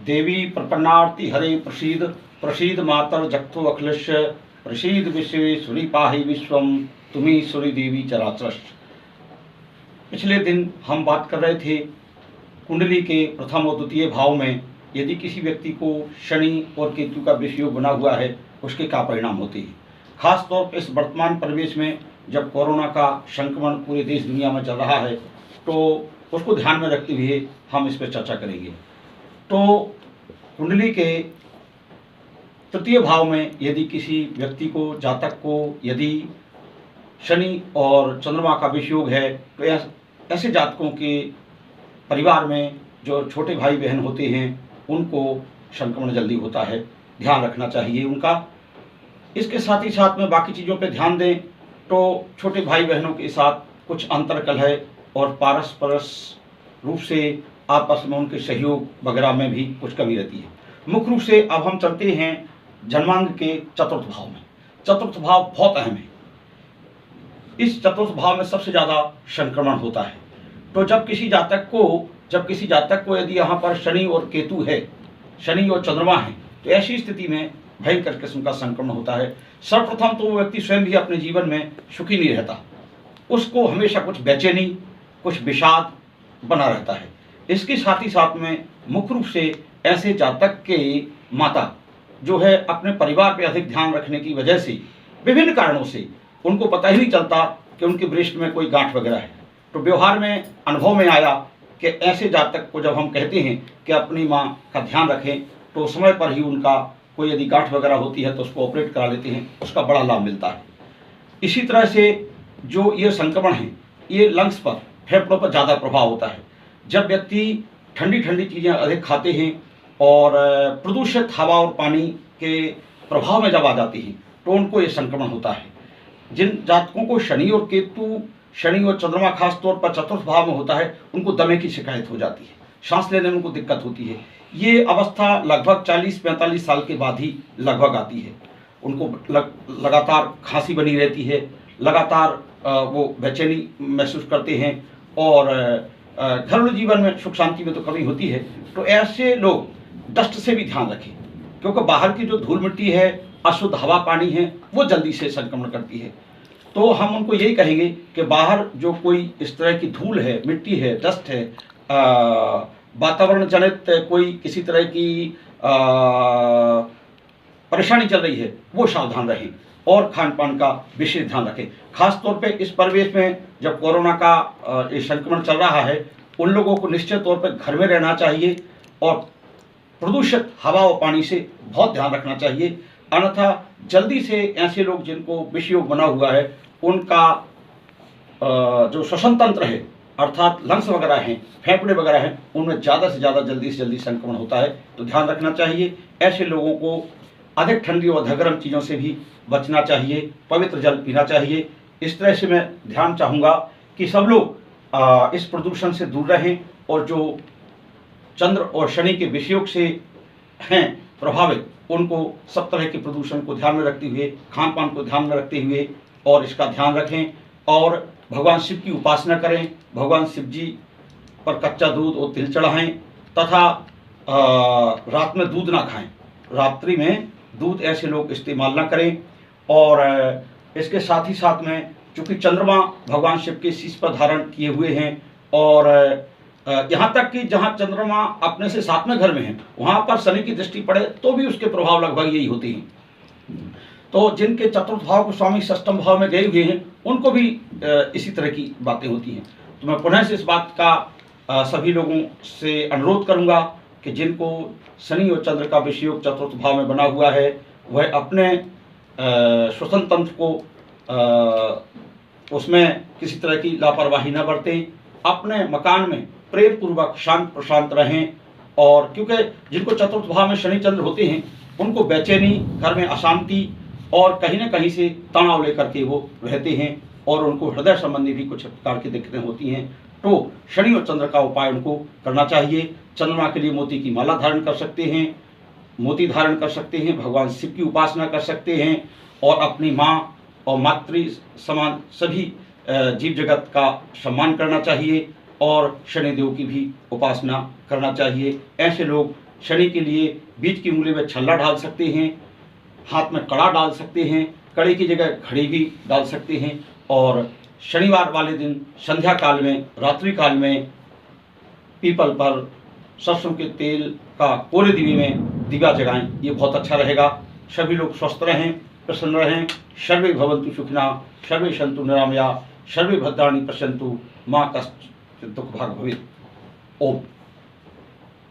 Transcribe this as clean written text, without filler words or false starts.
देवी प्रपन्नार्ति हरे प्रसीद प्रसीद मातर जगतो अखिलस्य प्रसीद विश्वेश्वरी पाहि विश्वम तुम्हेश्वरी देवी चराचरश्च। पिछले दिन हम बात कर रहे थे कुंडली के प्रथम और द्वितीय भाव में यदि किसी व्यक्ति को शनि और केतु का विषयोग बना हुआ है उसके क्या परिणाम होते हैं। खास तौर पर इस वर्तमान परिवेश में जब कोरोना का संक्रमण पूरे देश दुनिया में चल रहा है तो उसको ध्यान में रखते हुए हम इस पर चर्चा करेंगे। तो कुंडली के तृतीय भाव में यदि किसी व्यक्ति को जातक को यदि शनि और चंद्रमा का विषयोग है तो ऐसे जातकों के परिवार में जो छोटे भाई बहन होते हैं उनको संक्रमण जल्दी होता है, ध्यान रखना चाहिए उनका। इसके साथ ही साथ में बाकी चीज़ों पे ध्यान दें तो छोटे भाई बहनों के साथ कुछ अंतर्कलह और पारस्परस रूप से आपस में उनके सहयोग वगैरह में भी कुछ कमी रहती है। मुख्य रूप से अब हम चलते हैं जन्मांग के चतुर्थ भाव में। चतुर्थ भाव बहुत अहम है। इस चतुर्थ भाव में सबसे ज़्यादा संक्रमण होता है। तो जब किसी जातक को यदि यहाँ पर शनि और केतु है, शनि और चंद्रमा है, तो ऐसी स्थिति में भयंकर किस्म का संक्रमण होता है। सर्वप्रथम तो वो व्यक्ति स्वयं भी अपने जीवन में सुखी नहीं रहता, उसको हमेशा कुछ बेचैनी कुछ विषाद बना रहता है। इसके साथ ही साथ में मुख्य रूप से ऐसे जातक के माता जो है अपने परिवार पर अधिक ध्यान रखने की वजह से विभिन्न कारणों से उनको पता ही नहीं चलता कि उनके वृष्ट में कोई गांठ वगैरह है। तो व्यवहार में अनुभव में आया कि ऐसे जातक को जब हम कहते हैं कि अपनी माँ का ध्यान रखें तो समय पर ही उनका कोई यदि गांठ वगैरह होती है तो उसको ऑपरेट करा लेते हैं, उसका बड़ा लाभ मिलता है। इसी तरह से जो ये संक्रमण है ये लंग्स पर फेफड़ों पर ज़्यादा प्रभाव होता है। जब व्यक्ति ठंडी ठंडी चीज़ें अधिक खाते हैं और प्रदूषित हवा और पानी के प्रभाव में जब आ जाती हैं तो उनको ये संक्रमण होता है। जिन जातकों को शनि और केतु, शनि और चंद्रमा खास तौर पर चतुर्थ भाव में होता है उनको दमे की शिकायत हो जाती है, सांस लेने में उनको दिक्कत होती है। ये अवस्था लगभग 40-45 साल के बाद ही लगभग आती है। उनको लगातार खांसी बनी रहती है, लगातार वो बेचैनी महसूस करते हैं और घरेलू जीवन में सुख शांति में तो कमी होती है। तो ऐसे लोग डस्ट से भी ध्यान रखें क्योंकि बाहर की जो धूल मिट्टी है, अशुद्ध हवा पानी है, वो जल्दी से संक्रमण करती है। तो हम उनको यही कहेंगे कि बाहर जो कोई इस तरह की धूल है, मिट्टी है, डस्ट है, वातावरण जनित कोई किसी तरह की परेशानी चल रही है वो सावधान रहें और खान पान का विशेष ध्यान रखें। खास तौर पे इस परिवेश में जब कोरोना का ये संक्रमण चल रहा है उन लोगों को निश्चित तौर पे घर में रहना चाहिए और प्रदूषित हवा और पानी से बहुत ध्यान रखना चाहिए। अन्यथा जल्दी से ऐसे लोग जिनको विषयोग बना हुआ है उनका जो श्वसन तंत्र है अर्थात लंग्स वगैरह हैं, फेफड़े वगैरह हैं, उनमें ज़्यादा से ज़्यादा जल्दी से जल्दी संक्रमण होता है। तो ध्यान रखना चाहिए। ऐसे लोगों को अधिक ठंडी और अधगर्म चीज़ों से भी बचना चाहिए, पवित्र जल पीना चाहिए। इस तरह से मैं ध्यान चाहूँगा कि सब लोग इस प्रदूषण से दूर रहें और जो चंद्र और शनि के विषयोग से हैं प्रभावित उनको सब तरह के प्रदूषण को ध्यान में रखते हुए, खान पान को ध्यान में रखते हुए और इसका ध्यान रखें और भगवान शिव की उपासना करें। भगवान शिव जी पर कच्चा दूध और तिल चढ़ाएं तथा रात में दूध ना खाएं, रात्रि में दूध ऐसे लोग इस्तेमाल ना करें। और इसके साथ ही साथ में चूँकि चंद्रमा भगवान शिव के शीश पर धारण किए हुए हैं और यहाँ तक कि जहाँ चंद्रमा अपने से सातवें घर में है वहाँ पर शनि की दृष्टि पड़े तो भी उसके प्रभाव लगभग यही होते हैं। तो जिनके चतुर्थ भाव को स्वामी षष्ठम भाव में गए हुए हैं उनको भी इसी तरह की बातें होती हैं। तो मैं पुनः से इस बात का सभी लोगों से अनुरोध करूँगा कि जिनको शनि और चंद्र का विषयोग चतुर्थ भाव में बना हुआ है वह अपने श्वसन तंत्र को उसमें किसी तरह की लापरवाही न बरतें, अपने मकान में प्रेम पूर्वक शांत प्रशांत रहें। और क्योंकि जिनको चतुर्थ भाव में शनि चंद्र होते हैं उनको बेचैनी, घर में अशांति और कहीं न कहीं से तनाव लेकर के वो रहते हैं और उनको हृदय संबंधी भी कुछ प्रकार की दिक्कतें होती हैं। तो शनि और चंद्र का उपाय उनको करना चाहिए। चंद्रमा के लिए मोती की माला धारण कर सकते हैं, मोती धारण कर सकते हैं, भगवान शिव की उपासना कर सकते हैं और अपनी माँ और मातृ समान सभी जीव जगत का सम्मान करना चाहिए और शनिदेव की भी उपासना करना चाहिए। ऐसे लोग शनि के लिए बीच की उंगली में छल्ला डाल सकते हैं, हाथ में कड़ा डाल सकते हैं, कड़े की जगह घड़ी भी डाल सकते हैं। और शनिवार वाले दिन संध्या काल में, रात्रि काल में पीपल पर सरसों के तेल का कोरे दिवे में दिवा जगाएं, ये बहुत अच्छा रहेगा। सभी लोग स्वस्थ रहें, प्रसन्न रहें। सर्वे भवन्तु सुखिनः, सर्वे सन्तु निरामया, सर्वे भद्राणि पश्यन्तु, माँ कश्चित् दुःखभाग् भवेत्। ओम।